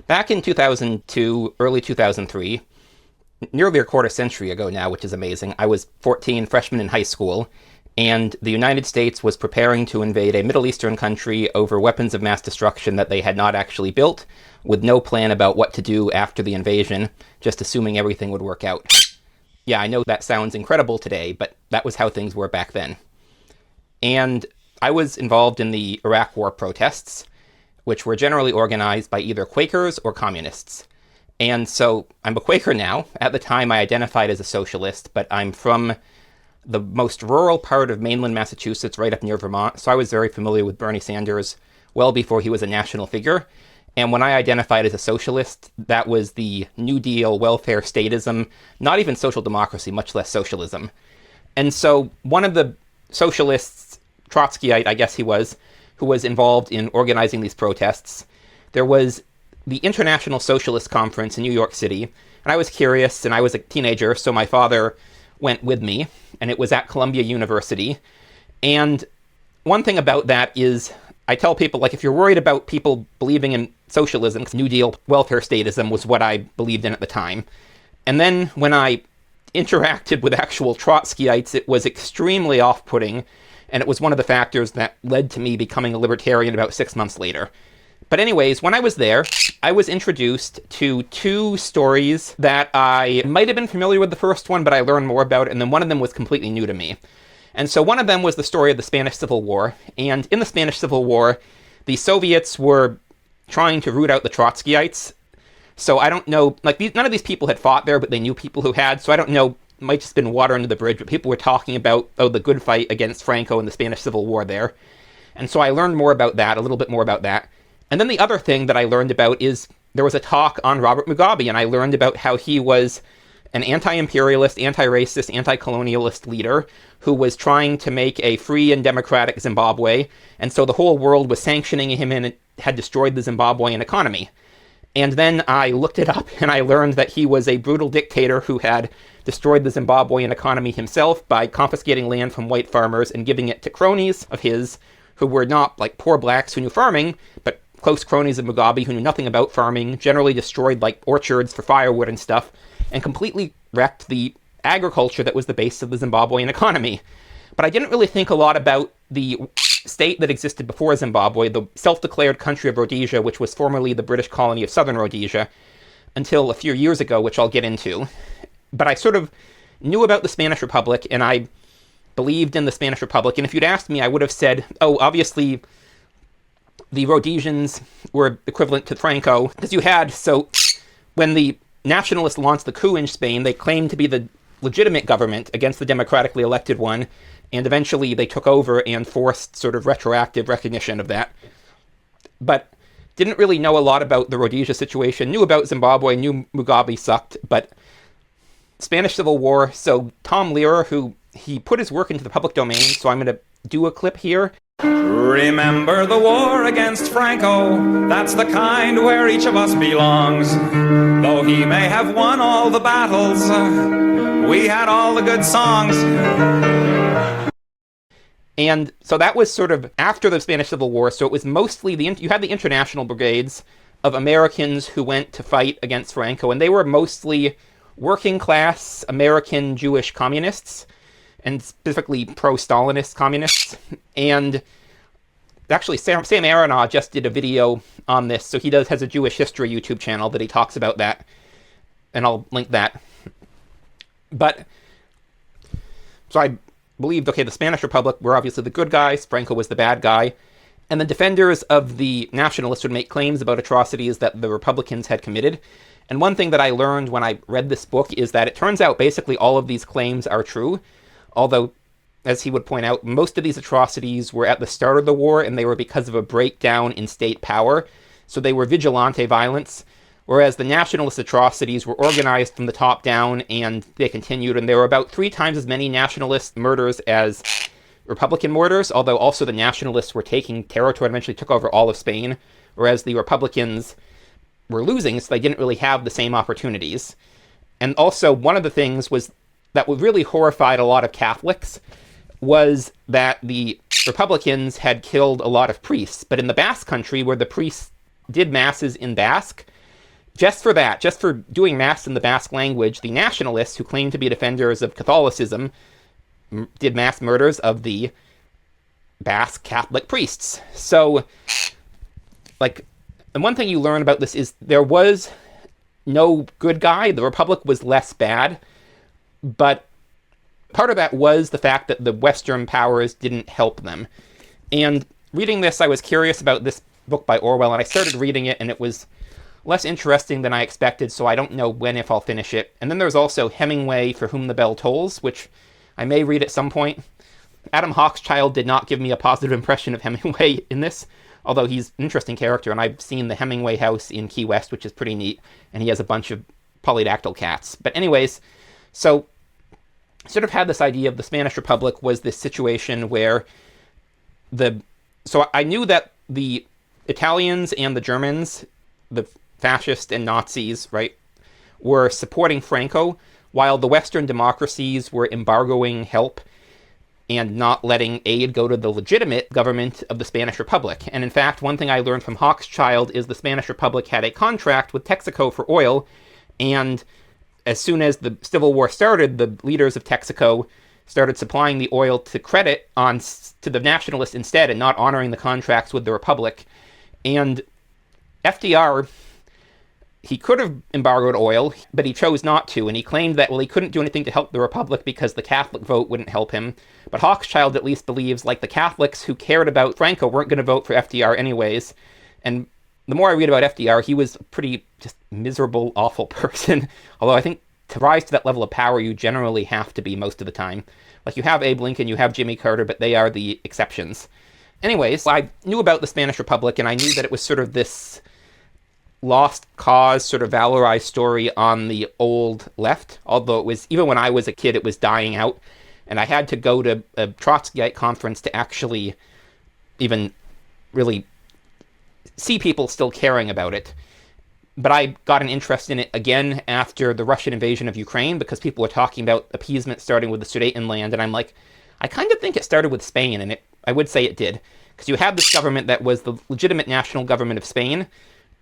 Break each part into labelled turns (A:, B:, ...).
A: Back in 2002, early 2003, nearly a quarter century ago now, which is amazing, I was 14, freshman in high school, and the United States was preparing to invade a Middle Eastern country over weapons of mass destruction that they had not actually built, with no plan about what to do after the invasion, just assuming everything would work out. Yeah, I know that sounds incredible today, but that was how things were back then. And I was involved in the Iraq War protests, which were generally organized by either Quakers or communists. And so I'm a Quaker now. At the time, I identified as a socialist, but I'm from the most rural part of mainland Massachusetts, right up near Vermont, so I was very familiar with Bernie Sanders well before he was a national figure. And when I identified as a socialist, that was the New Deal, welfare statism, not even social democracy, much less socialism. And so one of the socialists, Trotskyite, I guess he was, who was involved in organizing these protests, there was the International Socialist Conference in New York City, and I was curious, and I was a teenager, so my father went with me, and it was at Columbia University. And one thing about that is, I tell people, like, if you're worried about people believing in socialism, because New Deal welfare statism was what I believed in at the time. And then when I interacted with actual Trotskyites, it was extremely off-putting, and it was one of the factors that led to me becoming a libertarian about 6 months later. But anyways, when I was there, I was introduced to two stories that I might have been familiar with the first one, but I learned more about it, and then one of them was completely new to me. And so one of them was the story of the Spanish Civil War, and in the Spanish Civil War, the Soviets were trying to root out the Trotskyites. So I don't know, like, none of these people had fought there, but they knew people who had, so I don't know, it might just been water under the bridge, but people were talking about, the good fight against Franco in the Spanish Civil War there. And so I learned more about that, a little bit more about that. And then the other thing that I learned about is there was a talk on Robert Mugabe, and I learned about how he was an anti-imperialist, anti-racist, anti-colonialist leader who was trying to make a free and democratic Zimbabwe, and so the whole world was sanctioning him and it had destroyed the Zimbabwean economy. And then I looked it up, and I learned that he was a brutal dictator who had destroyed the Zimbabwean economy himself by confiscating land from white farmers and giving it to cronies of his who were not, like, poor blacks who knew farming, but close cronies of Mugabe who knew nothing about farming, generally destroyed, like, orchards for firewood and stuff, and completely wrecked the agriculture that was the base of the Zimbabwean economy. But I didn't really think a lot about the state that existed before Zimbabwe, the self-declared country of Rhodesia, which was formerly the British colony of Southern Rhodesia, until a few years ago, which I'll get into. But I sort of knew about the Spanish Republic, and I believed in the Spanish Republic, and if you'd asked me, I would have said, oh, obviously the Rhodesians were equivalent to Franco, because you had, so when the nationalists launched the coup in Spain, they claimed to be the legitimate government against the democratically elected one, and eventually they took over and forced sort of retroactive recognition of that. But didn't really know a lot about the Rhodesia situation, knew about Zimbabwe, knew Mugabe sucked, but Spanish Civil War, so Tom Lehrer, who he put his work into the public domain, so I'm going to do a clip here.
B: Remember the war against Franco, that's the kind where each of us belongs. Though he may have won all the battles, we had all the good songs.
A: And so that was sort of after the Spanish Civil War, so it was mostly, you had the international brigades of Americans who went to fight against Franco, and they were mostly working class American Jewish communists, and specifically pro-Stalinist communists. And actually, Sam Aronoff just did a video on this, so he has a Jewish history YouTube channel that he talks about that, and I'll link that. But, so I believed, okay, the Spanish Republic were obviously the good guys, Franco was the bad guy, and the defenders of the nationalists would make claims about atrocities that the Republicans had committed. And one thing that I learned when I read this book is that it turns out basically all of these claims are true, although, as he would point out, most of these atrocities were at the start of the war, and they were because of a breakdown in state power, so they were vigilante violence, whereas the nationalist atrocities were organized from the top down, and they continued, and there were about 3 times as many nationalist murders as Republican murders, although also the nationalists were taking territory and eventually took over all of Spain, whereas the Republicans were losing, so they didn't really have the same opportunities. And also, one of the things was that what really horrified a lot of Catholics was that the Republicans had killed a lot of priests. But in the Basque country, where the priests did masses in Basque, just for that, just for doing mass in the Basque language, the nationalists who claimed to be defenders of Catholicism did mass murders of the Basque Catholic priests. So, and one thing you learn about this is there was no good guy. The Republic was less bad, but part of that was the fact that the Western powers didn't help them. And reading this, I was curious about this book by Orwell, and I started reading it, and it was less interesting than I expected, so I don't know when, if I'll finish it. And then there's also Hemingway, For Whom the Bell Tolls, which I may read at some point. Adam Hawkschild did not give me a positive impression of Hemingway in this, although he's an interesting character, and I've seen the Hemingway house in Key West, which is pretty neat, and he has a bunch of polydactyl cats. But anyways, so sort of had this idea of the Spanish Republic was this situation where so I knew that the Italians and the Germans, the fascists and Nazis, right, were supporting Franco, while the Western democracies were embargoing help and not letting aid go to the legitimate government of the Spanish Republic. And in fact, one thing I learned from Hawkschild is the Spanish Republic had a contract with Texaco for oil, and as soon as the Civil War started, the leaders of Texaco started supplying the oil to credit to the nationalists instead and not honoring the contracts with the Republic. And FDR, he could have embargoed oil, but he chose not to, and he claimed that, well, he couldn't do anything to help the Republic because the Catholic vote wouldn't help him. But Hawkschild at least believes, like, the Catholics who cared about Franco weren't going to vote for FDR anyways. And the more I read about FDR, he was a pretty just miserable, awful person. Although I think to rise to that level of power, you generally have to be most of the time. Like, you have Abe Lincoln, you have Jimmy Carter, but they are the exceptions. Anyways, I knew about the Spanish Republic, and I knew that it was sort of this lost cause, sort of valorized story on the old left, although it was, even when I was a kid, it was dying out, and I had to go to a Trotskyite conference to actually even really see people still caring about it. But I got an interest in it again after the Russian invasion of Ukraine, because people were talking about appeasement starting with the Sudetenland, and I'm like, I kind of think it started with Spain, and I would say it did, because you had this government that was the legitimate national government of Spain,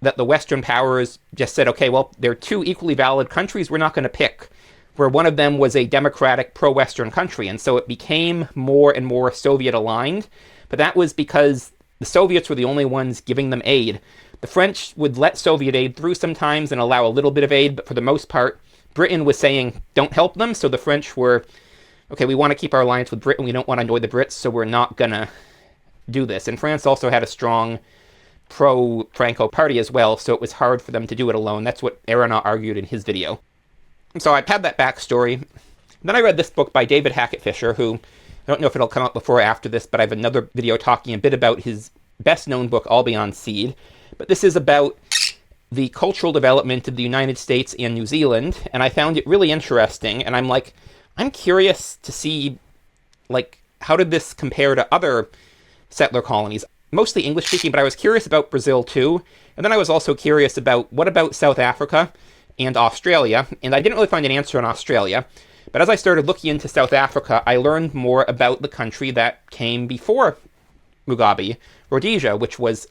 A: that the Western powers just said, okay, well, they're two equally valid countries, we're not going to pick, where one of them was a democratic, pro-Western country, and so it became more and more Soviet-aligned, but that was because the Soviets were the only ones giving them aid. The French would let Soviet aid through sometimes and allow a little bit of aid, but for the most part, Britain was saying, don't help them, so the French were, okay, we want to keep our alliance with Britain, we don't want to annoy the Brits, so we're not going to do this. And France also had a strong pro-Franco party as well, so it was hard for them to do it alone. That's what Aronoff argued in his video. So I've had that backstory. Then I read this book by David Hackett Fisher, who, I don't know if it'll come out before or after this, but I have another video talking a bit about his best-known book, All Beyond Seed. But this is about the cultural development of the United States and New Zealand, and I found it really interesting, and I'm curious to see, like, how did this compare to other settler colonies? Mostly English-speaking, but I was curious about Brazil too, and then I was also curious about, what about South Africa and Australia? And I didn't really find an answer on Australia, but as I started looking into South Africa, I learned more about the country that came before Mugabe, Rhodesia, which was,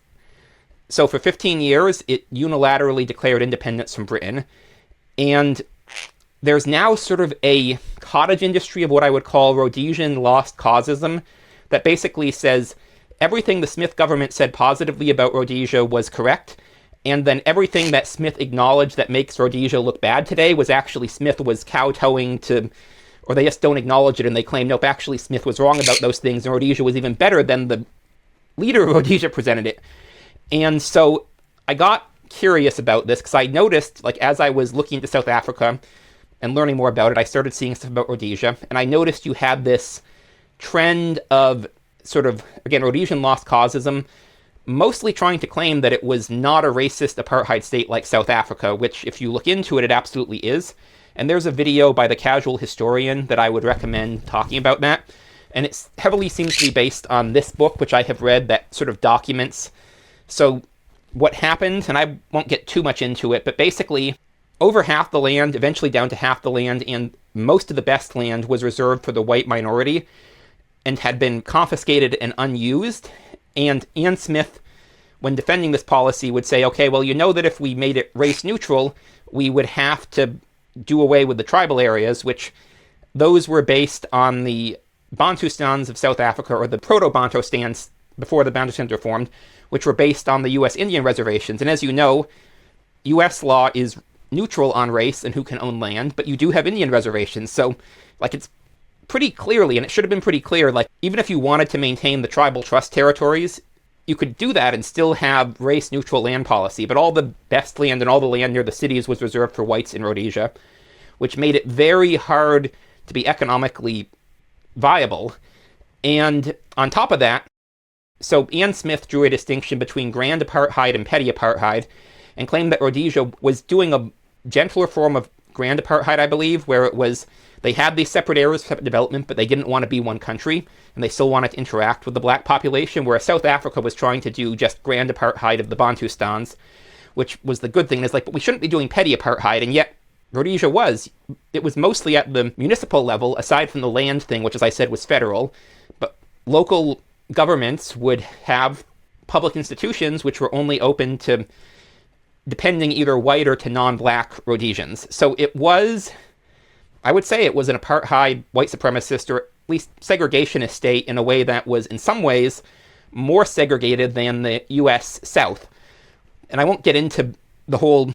A: so for 15 years, it unilaterally declared independence from Britain, and there's now sort of a cottage industry of what I would call Rhodesian lost causism that basically says everything the Smith government said positively about Rhodesia was correct, and then everything that Smith acknowledged that makes Rhodesia look bad today was actually Smith was kowtowing to, or they just don't acknowledge it and they claim, nope, actually Smith was wrong about those things, and Rhodesia was even better than the leader of Rhodesia presented it. And so I got curious about this, because I noticed, like, as I was looking into South Africa and learning more about it, I started seeing stuff about Rhodesia, and I noticed you had this trend of sort of, again, Rhodesian lost causism, mostly trying to claim that it was not a racist apartheid state like South Africa, which, if you look into it, it absolutely is. And there's a video by the Casual Historian that I would recommend talking about that. And it heavily seems to be based on this book, which I have read, that sort of documents. So what happened, and I won't get too much into it, but basically over half the land, eventually down to half the land, and most of the best land was reserved for the white minority and had been confiscated and unused. And Ian Smith when defending this policy, would say, okay, well, you know that if we made it race neutral, we would have to do away with the tribal areas, which those were based on the Bantustans of South Africa, or the Proto-Bantustans before the Bantustans were formed, which were based on the U.S. Indian reservations. And as you know, U.S. law is neutral on race and who can own land, but you do have Indian reservations. So, like, it's pretty clearly, and it should have been pretty clear, like, even if you wanted to maintain the tribal trust territories, you could do that and still have race-neutral land policy. But all the best land and all the land near the cities was reserved for whites in Rhodesia, which made it very hard to be economically viable. And on top of that, so Ian Smith drew a distinction between grand apartheid and petty apartheid, and claimed that Rhodesia was doing a gentler form of grand apartheid, I believe, where it was, they had these separate areas for development, but they didn't want to be one country, and they still wanted to interact with the black population, whereas South Africa was trying to do just grand apartheid of the Bantustans, which was the good thing. It's like, but we shouldn't be doing petty apartheid, and yet Rhodesia was. It was mostly at the municipal level, aside from the land thing, which, as I said, was federal, but local governments would have public institutions which were only open to depending either white or to non-black Rhodesians. So it was, I would say it was an apartheid, white supremacist, or at least segregationist state in a way that was in some ways more segregated than the US South. And I won't get into the whole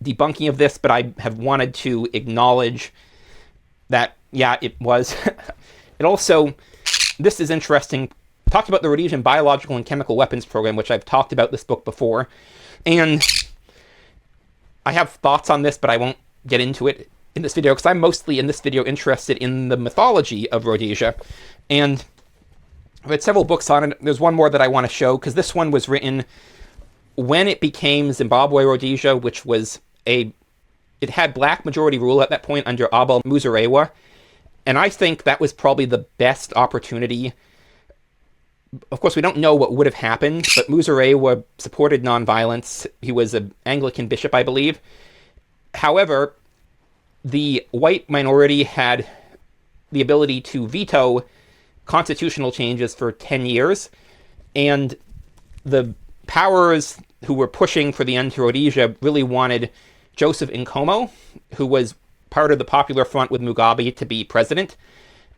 A: debunking of this, but I have wanted to acknowledge that, yeah, it was. It also, this is interesting, talked about the Rhodesian Biological and Chemical Weapons Program, which I've talked about this book before, and I have thoughts on this, but I won't get into it in this video, because I'm mostly in this video interested in the mythology of Rhodesia, and I've read several books on it. There's one more that I want to show, because this one was written when it became Zimbabwe Rhodesia, which was it had black majority rule at that point under Abel Muzorewa, and I think that was probably the best opportunity. Of course, we don't know what would have happened, but Muzorewa supported nonviolence. He was an Anglican bishop, I believe. However, the white minority had the ability to veto constitutional changes for 10 years, and the powers who were pushing for the end to Rhodesia really wanted Joseph Nkomo, who was part of the Popular Front with Mugabe, to be president.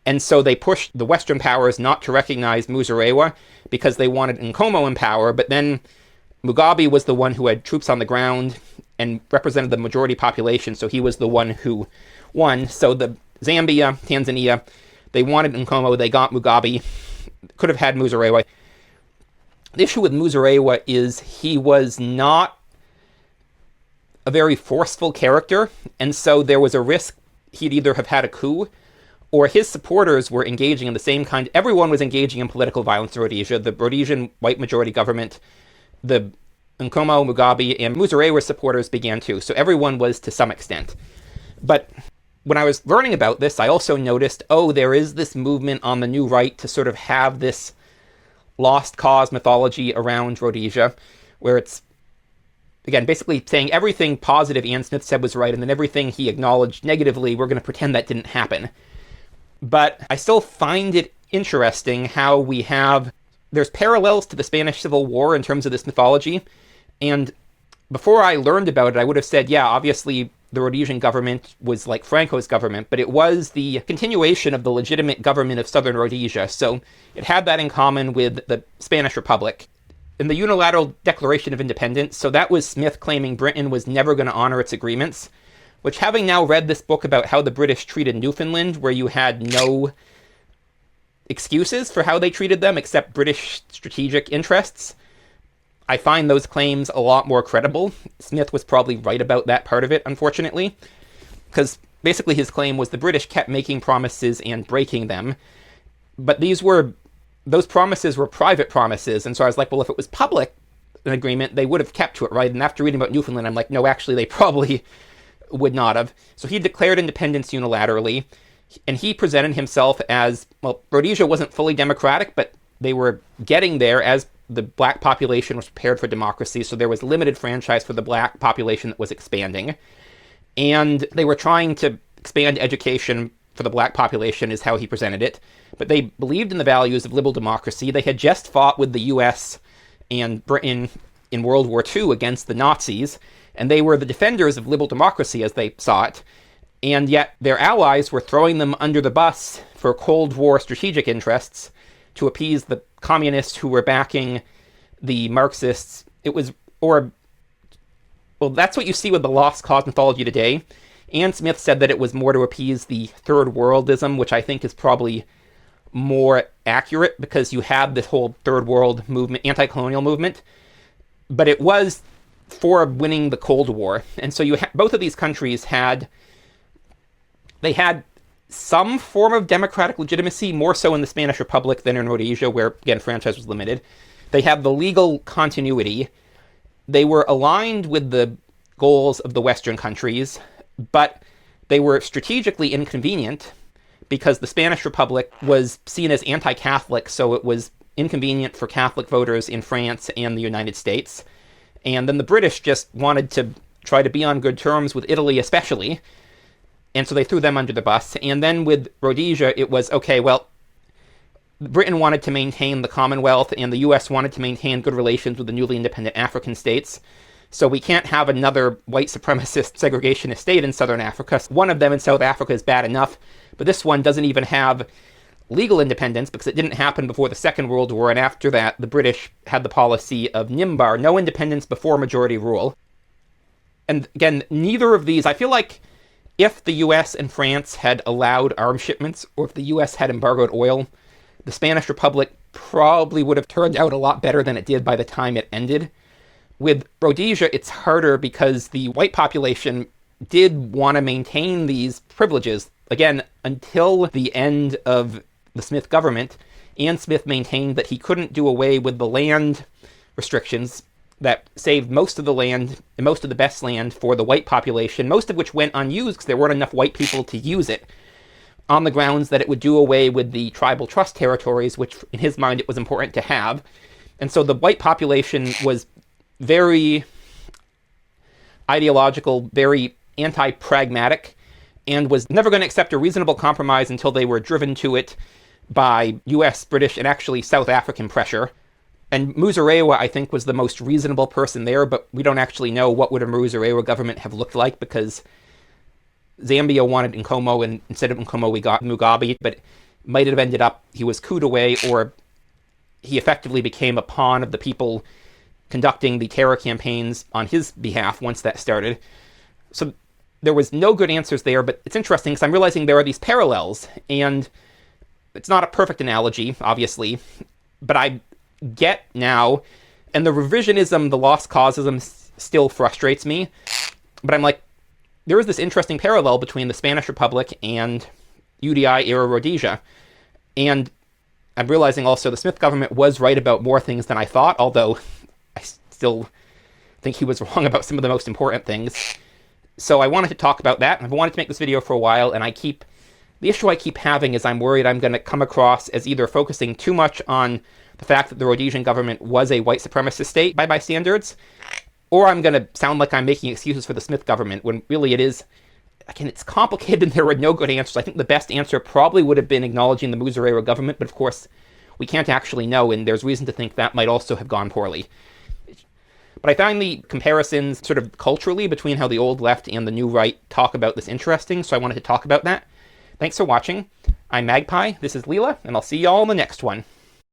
A: And so they pushed the Western powers not to recognize Muzorewa because they wanted Nkomo in power, but then Mugabe was the one who had troops on the ground and represented the majority population, so he was the one who won. So the Zambia, Tanzania, they wanted Nkomo, they got Mugabe, could have had Muzorewa. The issue with Muzorewa is he was not a very forceful character, and so there was a risk he'd either have had a coup, or his supporters were engaging in the same kind. Everyone was engaging in political violence in Rhodesia. The Rhodesian white majority government, the Nkomo, Mugabe, and Muzorewa supporters began too. So everyone was to some extent. But when I was learning about this, I also noticed, there is this movement on the new right to sort of have this lost cause mythology around Rhodesia, where it's, again, basically saying everything positive Ian Smith said was right, and then everything he acknowledged negatively, we're going to pretend that didn't happen. But I still find it interesting how there's parallels to the Spanish Civil War in terms of this mythology. And before I learned about it, I would have said, yeah, obviously the Rhodesian government was like Franco's government, but it was the continuation of the legitimate government of Southern Rhodesia. So it had that in common with the Spanish Republic. In the Unilateral Declaration of Independence, so that was Smith claiming Britain was never going to honor its agreements, which, having now read this book about how the British treated Newfoundland, where you had no excuses for how they treated them except British strategic interests, I find those claims a lot more credible. Smith was probably right about that part of it, unfortunately, because basically his claim was the British kept making promises and breaking them, but those promises were private promises, and so I was like, well, if it was public, an agreement, they would have kept to it, right? And after reading about Newfoundland, I'm like, no, actually, they probably would not have. So he declared independence unilaterally, and he presented himself as, well, Rhodesia wasn't fully democratic, but they were getting there as the black population was prepared for democracy, so there was limited franchise for the black population that was expanding. And they were trying to expand education for the black population, is how he presented it. But they believed in the values of liberal democracy. They had just fought with the US and Britain in World War II against the Nazis, and they were the defenders of liberal democracy as they saw it, and yet their allies were throwing them under the bus for Cold War strategic interests to appease the communists who were backing the Marxists. That's what you see with the Lost Cause mythology today. Anne Smith said that it was more to appease the Third Worldism, which I think is probably more accurate because you had this whole Third World movement, anti-colonial movement, but it was for winning the Cold War. And so both of these countries had some form of democratic legitimacy, more so in the Spanish Republic than in Rhodesia, where, again, franchise was limited. They had the legal continuity. They were aligned with the goals of the Western countries, but they were strategically inconvenient because the Spanish Republic was seen as anti-Catholic, so it was inconvenient for Catholic voters in France and the United States. And then the British just wanted to try to be on good terms with Italy especially, and so they threw them under the bus. And then with Rhodesia, it was, okay, well, Britain wanted to maintain the Commonwealth, and the US wanted to maintain good relations with the newly independent African states. So we can't have another white supremacist segregationist state in southern Africa. One of them in South Africa is bad enough, but this one doesn't even have legal independence because it didn't happen before the Second World War, and after that, the British had the policy of Nimbar, no independence before majority rule. And again, neither of these, I feel like if the US and France had allowed arms shipments, or if the US had embargoed oil, the Spanish Republic probably would have turned out a lot better than it did by the time it ended. With Rhodesia, it's harder because the white population did want to maintain these privileges. Again, until the end of the Smith government, Ian Smith maintained that he couldn't do away with the land restrictions that saved most of the land, and most of the best land for the white population, most of which went unused because there weren't enough white people to use it, on the grounds that it would do away with the tribal trust territories, which in his mind it was important to have. And so the white population was very ideological, very anti-pragmatic, and was never going to accept a reasonable compromise until they were driven to it by US, British, and actually South African pressure. And Muzorewa, I think, was the most reasonable person there, but we don't actually know what would a Muzorewa government have looked like, because Zambia wanted Nkomo, and instead of Nkomo we got Mugabe, but it might have ended up he was cooed away, or he effectively became a pawn of the people conducting the terror campaigns on his behalf once that started. So there was no good answers there, but it's interesting because I'm realizing there are these parallels, and it's not a perfect analogy, obviously, but I get now, and the revisionism, the lost causism still frustrates me, but I'm like, there is this interesting parallel between the Spanish Republic and UDI-era Rhodesia, and I'm realizing also the Smith government was right about more things than I thought, although I still think he was wrong about some of the most important things. So I wanted to talk about that. I've wanted to make this video for a while, and the issue I keep having is I'm worried I'm going to come across as either focusing too much on the fact that the Rhodesian government was a white supremacist state by my standards, or I'm going to sound like I'm making excuses for the Smith government, when really it is, again, it's complicated and there were no good answers. I think the best answer probably would have been acknowledging the Muzorewa government, but of course, we can't actually know, and there's reason to think that might also have gone poorly. But I find the comparisons sort of culturally between how the old left and the new right talk about this interesting, so I wanted to talk about that. Thanks for watching. I'm Magpie, this is Leela, and I'll see y'all in the next one.